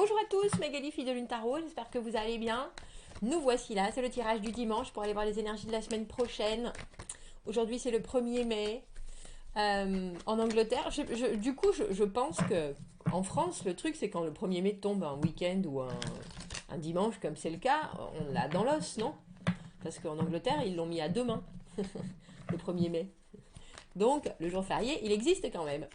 Bonjour à tous, Magali, fille de Lune Tarot, j'espère que vous allez bien. Nous voici là, c'est le tirage du dimanche pour aller voir les énergies de la semaine prochaine. Aujourd'hui c'est le 1er mai. En Angleterre, du coup je pense que en France, le truc c'est quand le 1er mai tombe un week-end ou un dimanche comme c'est le cas, on l'a dans l'os, non? Parce qu'en Angleterre, ils l'ont mis à demain, le 1er mai. Donc le jour férié, il existe quand même.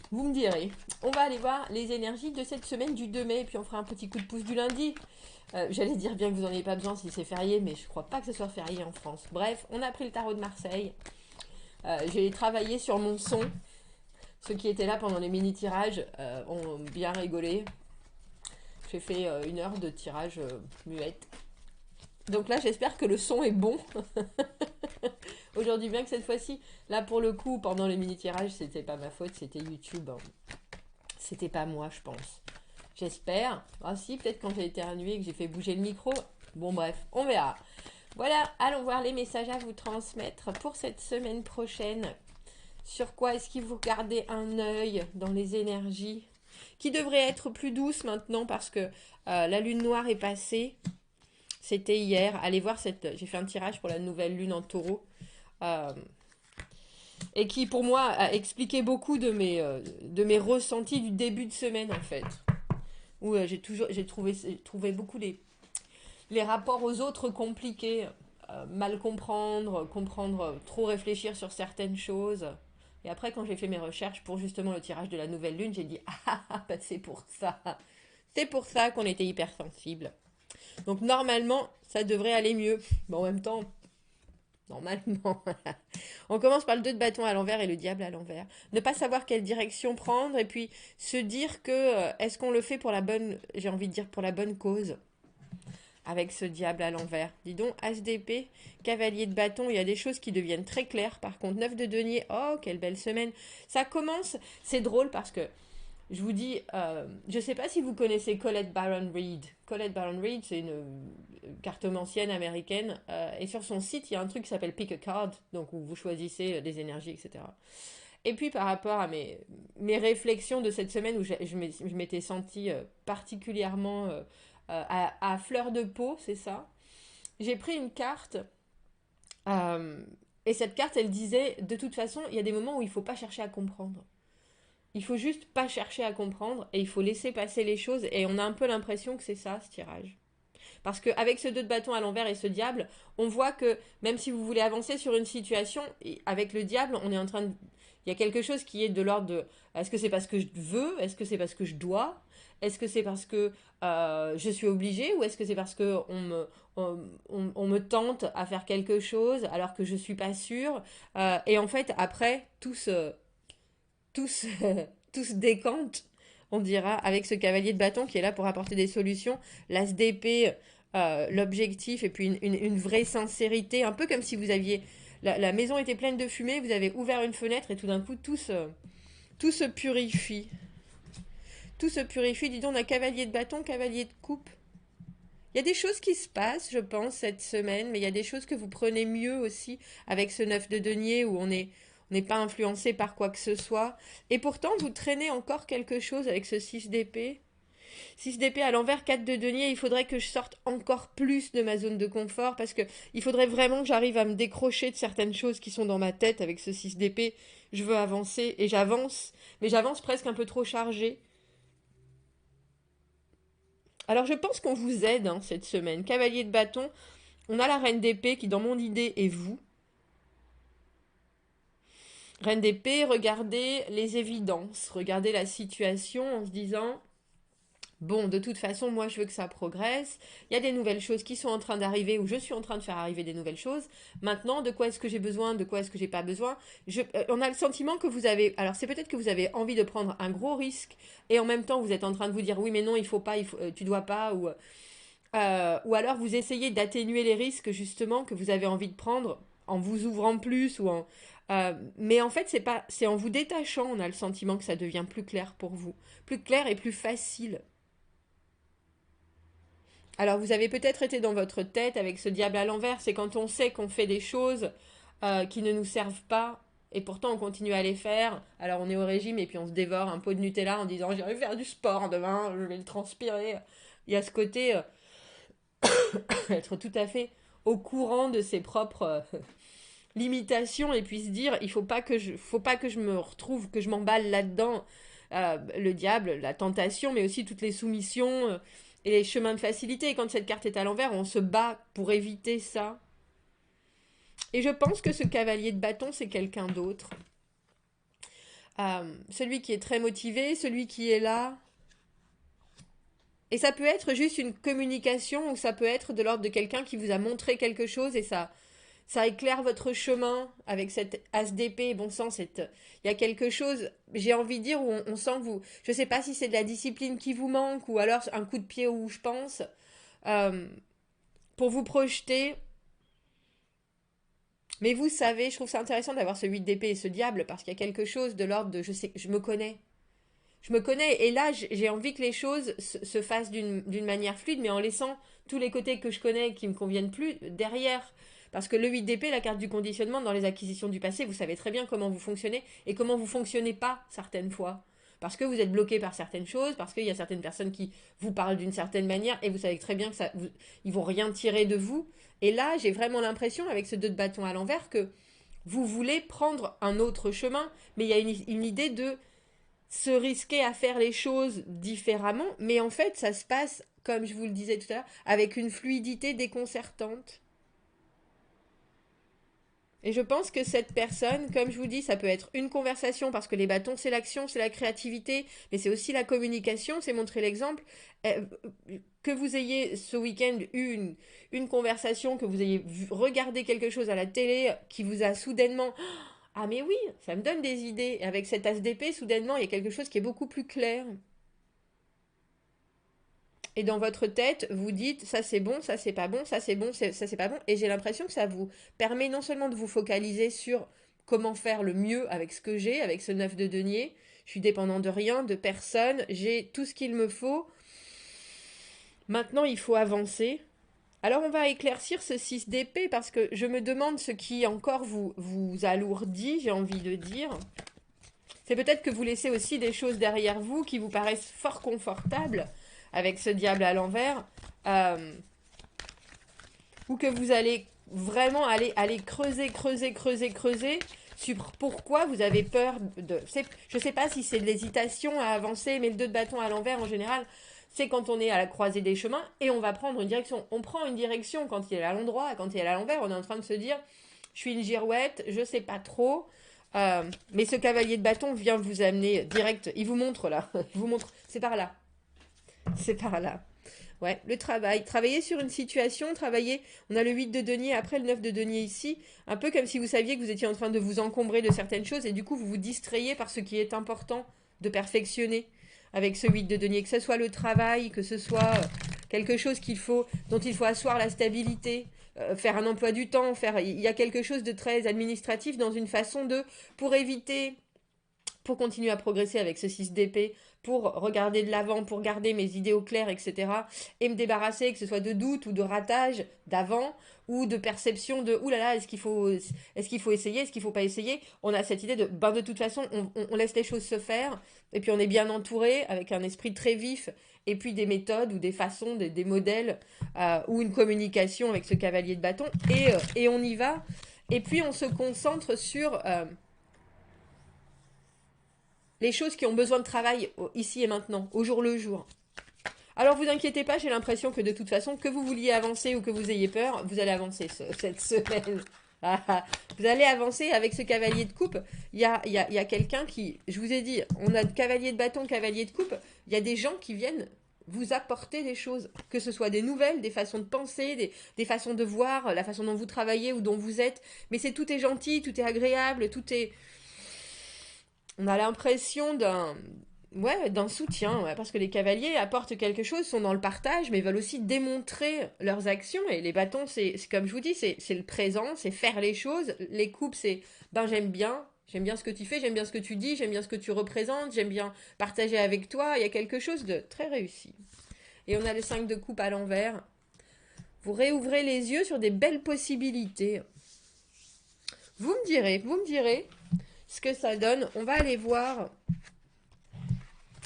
Vous me direz, on va aller voir les énergies de cette semaine du 2 mai, et puis on fera un petit coup de pouce du lundi. J'allais dire bien que vous n'en ayez pas besoin si c'est férié, mais je crois pas que ce soit férié en France. Bref, on a pris le tarot de Marseille. J'ai travaillé sur mon son. Ceux qui étaient là pendant les mini-tirages ont bien rigolé. J'ai fait 1 heure de tirage muette. Donc là, j'espère que le son est bon. Aujourd'hui, bien que cette fois-ci, là pour le coup, pendant les mini-tirages, c'était pas ma faute, c'était YouTube. Hein. C'était pas moi, je pense. J'espère. Ah si, peut-être quand j'ai éternué et que j'ai fait bouger le micro. Bon bref, on verra. Voilà, allons voir les messages à vous transmettre pour cette semaine prochaine. Sur quoi est-ce qu'il faut garder un œil dans les énergies qui devraient être plus douces maintenant parce que la lune noire est passée. C'était hier. Allez voir cette... J'ai fait un tirage pour la nouvelle lune en taureau. Et qui pour moi a expliqué beaucoup de mes ressentis du début de semaine en fait. Où j'ai trouvé beaucoup les rapports aux autres compliqués, mal comprendre, trop réfléchir sur certaines choses. Et après, quand j'ai fait mes recherches pour justement le tirage de la nouvelle lune, j'ai dit bah, c'est pour ça. C'est pour ça qu'on était hypersensible. Donc normalement, ça devrait aller mieux. Mais en même temps, normalement. On commence par le 2 de bâton à l'envers et le diable à l'envers. Ne pas savoir quelle direction prendre et puis se dire que est-ce qu'on le fait pour la bonne, j'ai envie de dire pour la bonne cause avec ce diable à l'envers. Dis donc, HDP, cavalier de bâton, il y a des choses qui deviennent très claires. Par contre, 9 de denier, oh, quelle belle semaine. Ça commence, c'est drôle parce que je vous dis, je ne sais pas si vous connaissez Colette Baron Reed. Colette Baron Reed, c'est une cartomancienne américaine. Et sur son site, il y a un truc qui s'appelle Pick a Card, donc où vous choisissez des énergies, etc. Et puis par rapport à mes réflexions de cette semaine où je m'étais sentie particulièrement à fleur de peau, c'est ça, j'ai pris une carte. Et cette carte, elle disait, de toute façon, il y a des moments où il ne faut pas chercher à comprendre. Il faut juste pas chercher à comprendre et il faut laisser passer les choses. Et on a un peu l'impression que c'est ça, ce tirage. Parce qu'avec ce 2 de bâton à l'envers et ce diable, on voit que même si vous voulez avancer sur une situation, avec le diable, on est en train de... Il y a quelque chose qui est de l'ordre de... Est-ce que c'est parce que je veux? Est-ce que c'est parce que je dois? Est-ce que c'est parce que je suis obligée? Ou est-ce que c'est parce que on me tente à faire quelque chose alors que je ne suis pas sûre? Et en fait, après, tout se, tout se décante, on dira, avec ce cavalier de bâton qui est là pour apporter des solutions, l'as d'épée, l'objectif et puis une vraie sincérité, un peu comme si vous aviez... La maison était pleine de fumée, vous avez ouvert une fenêtre et tout d'un coup tout se purifie. Tout se purifie, dis donc, on a cavalier de bâton, cavalier de coupe. Il y a des choses qui se passent, je pense, cette semaine, mais il y a des choses que vous prenez mieux aussi avec ce 9 de denier où on n'est pas influencé par quoi que ce soit. Et pourtant, vous traînez encore quelque chose avec ce 6 d'épée. 6 d'épée à l'envers, 4 de denier, il faudrait que je sorte encore plus de ma zone de confort parce que il faudrait vraiment que j'arrive à me décrocher de certaines choses qui sont dans ma tête avec ce 6 d'épée. Je veux avancer et j'avance, mais j'avance presque un peu trop chargé. Alors je pense qu'on vous aide hein, cette semaine. Cavalier de bâton, on a la reine d'épée qui dans mon idée est vous. Reine d'épée, regardez les évidences, regardez la situation en se disant, bon, de toute façon, moi je veux que ça progresse, il y a des nouvelles choses qui sont en train d'arriver ou je suis en train de faire arriver des nouvelles choses. Maintenant, de quoi est-ce que j'ai besoin, de quoi est-ce que j'ai pas besoin on a le sentiment que vous avez, alors c'est peut-être que vous avez envie de prendre un gros risque et en même temps vous êtes en train de vous dire oui mais non, il faut pas, tu dois pas, ou alors vous essayez d'atténuer les risques justement que vous avez envie de prendre en vous ouvrant plus ou en mais en fait c'est en vous détachant on a le sentiment que ça devient plus clair pour vous, plus clair et plus facile. Alors vous avez peut-être été dans votre tête avec ce diable à l'envers, c'est quand on sait qu'on fait des choses qui ne nous servent pas Et pourtant, on continue à les faire. Alors, on est au régime et puis on se dévore un pot de Nutella en disant j'irai faire du sport demain, je vais le transpirer. Il y a ce côté être tout à fait au courant de ses propres limitations et puis se dire faut pas que je me retrouve, que je m'emballe là-dedans. Le diable, la tentation, mais aussi toutes les soumissions et les chemins de facilité. Et quand cette carte est à l'envers, on se bat pour éviter ça. Et je pense que ce cavalier de bâton, c'est quelqu'un d'autre. Celui qui est très motivé, celui qui est là. Et ça peut être juste une communication ou ça peut être de l'ordre de quelqu'un qui vous a montré quelque chose et ça éclaire votre chemin avec cette as d'épée. Bon sang, il y a quelque chose, j'ai envie de dire, où on sent que vous... Je ne sais pas si c'est de la discipline qui vous manque ou alors un coup de pied où je pense. euh, pour vous projeter. Mais vous savez, je trouve ça intéressant d'avoir ce 8 d'épée et ce diable parce qu'il y a quelque chose de l'ordre de je sais, je me connais. Je me connais et là j'ai envie que les choses se fassent d'une manière fluide mais en laissant tous les côtés que je connais qui me conviennent plus derrière. Parce que le 8 d'épée, la carte du conditionnement dans les acquisitions du passé, vous savez très bien comment vous fonctionnez et comment vous fonctionnez pas certaines fois. Parce que vous êtes bloqué par certaines choses, parce qu'il y a certaines personnes qui vous parlent d'une certaine manière et vous savez très bien que ils vont rien tirer de vous. Et là, j'ai vraiment l'impression, avec ce 2 de bâton à l'envers, que vous voulez prendre un autre chemin, mais il y a une idée de se risquer à faire les choses différemment, mais en fait, ça se passe, comme je vous le disais tout à l'heure, avec une fluidité déconcertante. Et je pense que cette personne, comme je vous dis, ça peut être une conversation, parce que les bâtons, c'est l'action, c'est la créativité, mais c'est aussi la communication, c'est montrer l'exemple. Euh, que vous ayez ce week-end eu une conversation, que vous ayez regardé quelque chose à la télé qui vous a soudainement... Ah mais oui, ça me donne des idées. Et avec cet as d'épée, soudainement, il y a quelque chose qui est beaucoup plus clair. Et dans votre tête, vous dites ça c'est bon, ça c'est pas bon, ça c'est bon, ça c'est pas bon. Et j'ai l'impression que ça vous permet non seulement de vous focaliser sur comment faire le mieux avec ce que j'ai, avec ce 9 de denier. Je suis dépendant de rien, de personne, j'ai tout ce qu'il me faut. Maintenant, il faut avancer. Alors on va éclaircir ce 6 d'épée parce que je me demande ce qui encore vous alourdit, j'ai envie de dire. C'est peut-être que vous laissez aussi des choses derrière vous qui vous paraissent fort confortables avec ce diable à l'envers, euh, ou que vous allez vraiment aller creuser sur pourquoi vous avez peur de... Je ne sais pas si c'est de l'hésitation à avancer, mais le 2 de bâton à l'envers, en général, c'est quand on est à la croisée des chemins et on va prendre une direction. On prend une direction quand il est à l'endroit, quand il est à l'envers, on est en train de se dire, je suis une girouette, je ne sais pas trop. Mais ce cavalier de bâton vient vous amener direct. Il vous montre là. Il vous montre. C'est par là. C'est par là. Ouais, le travail. Travailler sur une situation, travailler. On a le 8 de denier, après le 9 de denier ici. Un peu comme si vous saviez que vous étiez en train de vous encombrer de certaines choses et du coup vous vous distrayez par ce qui est important de perfectionner avec ce 8 de denier. Que ce soit le travail, que ce soit quelque chose dont il faut asseoir la stabilité, faire un emploi du temps, il y a quelque chose de très administratif dans une façon pour éviter pour continuer à progresser avec ce 6 d'épée, pour regarder de l'avant, pour garder mes idées au clair, etc. Et me débarrasser, que ce soit de doute ou de ratage d'avant, ou de perception de oulala, est-ce qu'il faut essayer, est-ce qu'il faut pas essayer. On a cette idée de toute façon, on laisse les choses se faire, et puis on est bien entouré avec un esprit très vif, et puis des méthodes ou des façons, des modèles, ou une communication avec ce cavalier de bâton, et on y va. Et puis on se concentre sur les choses qui ont besoin de travail ici et maintenant, au jour le jour. Alors vous inquiétez pas, j'ai l'impression que de toute façon, que vous vouliez avancer ou que vous ayez peur, vous allez avancer cette semaine. Vous allez avancer avec ce cavalier de coupe. Il y a quelqu'un qui, je vous ai dit, on a cavalier de bâton, cavalier de coupe. Il y a des gens qui viennent vous apporter des choses, que ce soit des nouvelles, des façons de penser, des façons de voir, la façon dont vous travaillez ou dont vous êtes. Mais tout est gentil, tout est agréable, tout est... On a l'impression d'un soutien, ouais, parce que les cavaliers apportent quelque chose, sont dans le partage, mais veulent aussi démontrer leurs actions. Et les bâtons, c'est comme je vous dis, c'est le présent, c'est faire les choses. Les coupes, c'est j'aime bien ce que tu fais, j'aime bien ce que tu dis, j'aime bien ce que tu représentes, j'aime bien partager avec toi. Il y a quelque chose de très réussi. Et on a le 5 de coupe à l'envers. Vous réouvrez les yeux sur des belles possibilités. Vous me direz. ce que ça donne. On va aller voir.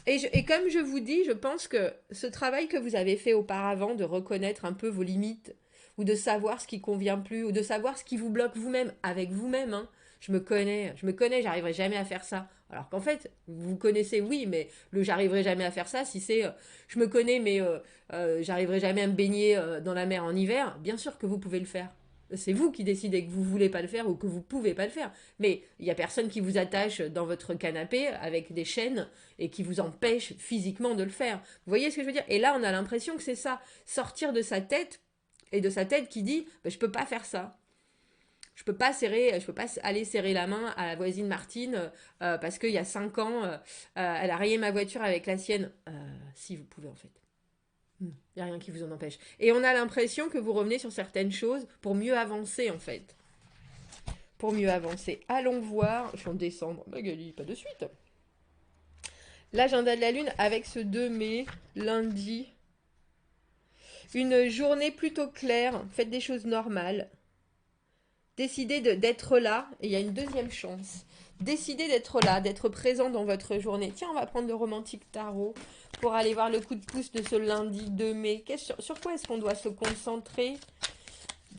Et comme je vous dis, je pense que ce travail que vous avez fait auparavant, de reconnaître un peu vos limites, ou de savoir ce qui convient plus, ou de savoir ce qui vous bloque vous-même, avec vous-même, hein. Je me connais, j'arriverai jamais à faire ça. Alors qu'en fait, vous connaissez, oui, mais le j'arriverai jamais à faire ça, si c'est je me connais, mais j'arriverai jamais à me baigner dans la mer en hiver, bien sûr que vous pouvez le faire. C'est vous qui décidez que vous voulez pas le faire ou que vous pouvez pas le faire. Mais il y a personne qui vous attache dans votre canapé avec des chaînes et qui vous empêche physiquement de le faire. Vous voyez ce que je veux dire? Et là, on a l'impression que c'est ça, sortir de sa tête et de sa tête qui dit bah, je peux pas faire ça. Je peux pas aller serrer la main à la voisine Martine parce qu'il y a 5 ans, elle a rayé ma voiture avec la sienne. Si vous pouvez en fait. Il n'y a rien qui vous en empêche. Et on a l'impression que vous revenez sur certaines choses pour mieux avancer en fait. Pour mieux avancer. Allons voir. Je suis en décembre. Magali, pas de suite. L'agenda de la Lune avec ce 2 mai, lundi. Une journée plutôt claire. Faites des choses normales. Décidez d'être là. Et il y a une deuxième chance. Décidez d'être là, d'être présent dans votre journée. Tiens, on va prendre le romantique tarot pour aller voir le coup de pouce de ce lundi 2 mai. Sur quoi est-ce qu'on doit se concentrer?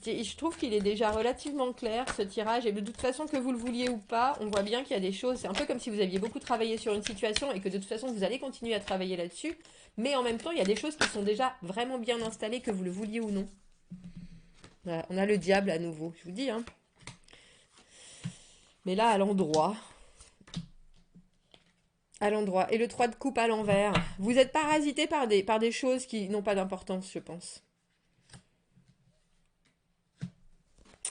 Je trouve qu'il est déjà relativement clair ce tirage et de toute façon que vous le vouliez ou pas, on voit bien qu'il y a des choses, c'est un peu comme si vous aviez beaucoup travaillé sur une situation et que de toute façon vous allez continuer à travailler là-dessus, mais en même temps il y a des choses qui sont déjà vraiment bien installées que vous le vouliez ou non. Voilà, on a le diable à nouveau, je vous dis, hein. Mais là à l'endroit. À l'endroit. Et le 3 de coupe à l'envers. Vous êtes parasité par des choses qui n'ont pas d'importance, je pense.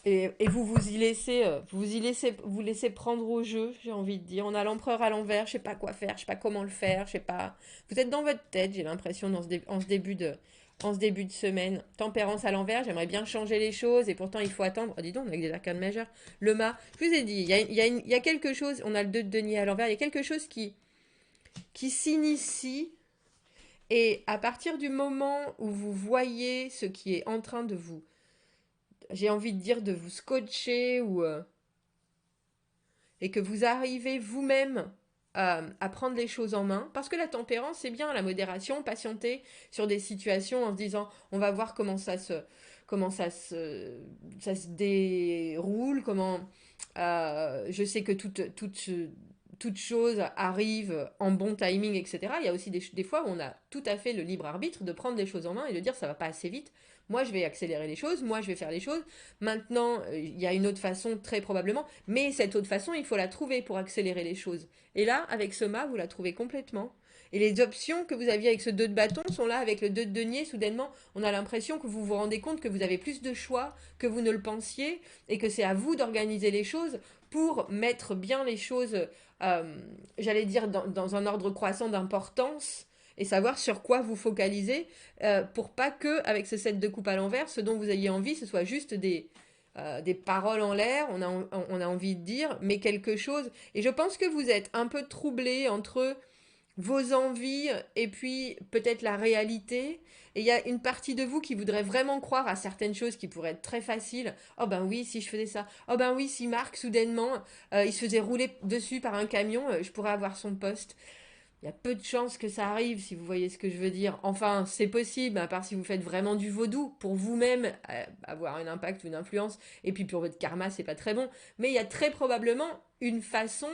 Et vous laissez prendre au jeu, j'ai envie de dire. On a l'empereur à l'envers, je sais pas quoi faire, je sais pas comment le faire, je sais pas. Vous êtes dans votre tête, j'ai l'impression, en ce début de semaine. Tempérance à l'envers, j'aimerais bien changer les choses, et pourtant il faut attendre. Oh, dis donc, on a avec des arcanes majeures. Le mât, je vous ai dit, il y a quelque chose, on a le 2 de denier à l'envers, il y a quelque chose qui s'initie, et à partir du moment où vous voyez ce qui est en train de vous j'ai envie de dire de vous scotcher ou et que vous arrivez vous-même à prendre les choses en main. Parce que la tempérance, c'est bien la modération, patienter sur des situations en se disant on va voir ça se déroule, comment je sais que toute chose arrive en bon timing, etc. Il y a aussi des fois où on a tout à fait le libre arbitre de prendre les choses en main et de dire ça va pas assez vite. Moi, je vais accélérer les choses, moi, je vais faire les choses. Maintenant, il y a une autre façon, très probablement, mais cette autre façon, il faut la trouver pour accélérer les choses. Et là, avec ce mât, vous la trouvez complètement. Et les options que vous aviez avec ce 2 de bâton sont là avec le 2 de denier. Soudainement, on a l'impression que vous vous rendez compte que vous avez plus de choix que vous ne le pensiez et que c'est à vous d'organiser les choses pour mettre bien les choses, j'allais dire, dans un ordre croissant d'importance et savoir sur quoi vous focaliser pour pas que, avec ce set de coupe à l'envers, ce dont vous ayez envie, ce soit juste des paroles en l'air, on a envie de dire, mais quelque chose. Et je pense que vous êtes un peu troublé entre vos envies et puis peut-être la réalité. Et il y a une partie de vous qui voudrait vraiment croire à certaines choses qui pourraient être très faciles. Oh ben oui, si je faisais ça. Oh ben oui, si Marc, soudainement, il se faisait rouler dessus par un camion, je pourrais avoir son poste. Il y a peu de chances que ça arrive, si vous voyez ce que je veux dire. Enfin, c'est possible, à part si vous faites vraiment du vaudou, pour vous-même avoir un impact ou une influence. Et puis pour votre karma, c'est pas très bon. Mais il y a très probablement une façon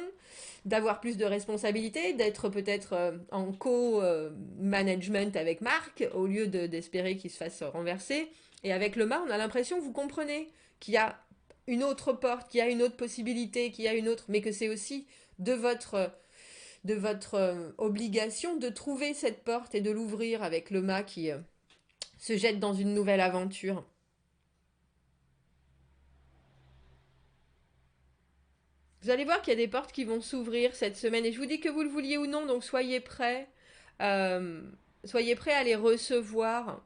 d'avoir plus de responsabilités, d'être peut-être en co-management avec Marc, au lieu d'espérer qu'il se fasse renverser. Et avec le mât, on a l'impression que vous comprenez qu'il y a une autre porte, qu'il y a une autre possibilité, qu'il y a une autre, mais que c'est aussi de votre obligation de trouver cette porte et de l'ouvrir avec le mât qui se jette dans une nouvelle aventure. Vous allez voir qu'il y a des portes qui vont s'ouvrir cette semaine et je vous dis que vous le vouliez ou non, donc soyez prêts. Euh, Soyez prêts à les recevoir.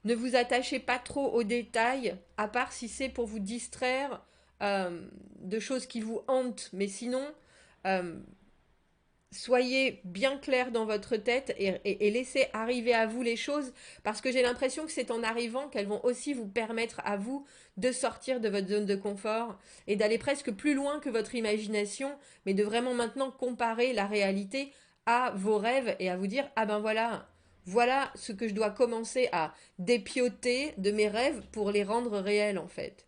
Ne vous attachez pas trop aux détails, à part si c'est pour vous distraire de choses qui vous hantent. Mais sinon, euh, soyez bien clair dans votre tête et laissez arriver à vous les choses, parce que j'ai l'impression que c'est en arrivant qu'elles vont aussi vous permettre à vous de sortir de votre zone de confort et d'aller presque plus loin que votre imagination, mais de vraiment maintenant comparer la réalité à vos rêves et à vous dire, ah ben voilà, voilà ce que je dois commencer à dépioter de mes rêves pour les rendre réels en fait.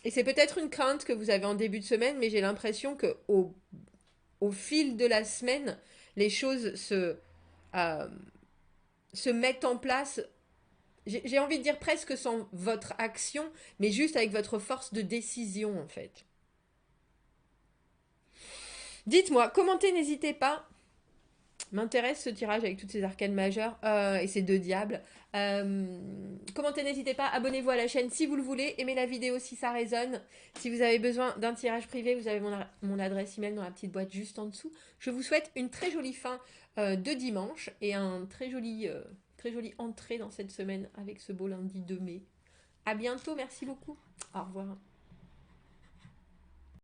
Et c'est peut-être une crainte que vous avez en début de semaine, mais j'ai l'impression que au fil de la semaine, les choses euh, se mettent en place. J'ai envie de dire presque sans votre action, mais juste avec votre force de décision en fait. Dites-moi, commentez, n'hésitez pas. M'intéresse ce tirage avec toutes ces arcanes majeures et ces deux diables. Commentez, n'hésitez pas. Abonnez-vous à la chaîne si vous le voulez. Aimez la vidéo si ça résonne. Si vous avez besoin d'un tirage privé, vous avez mon adresse email dans la petite boîte juste en dessous. Je vous souhaite une très jolie fin de dimanche et un très jolie entrée dans cette semaine avec ce beau lundi 2 mai. À bientôt, merci beaucoup. Au revoir.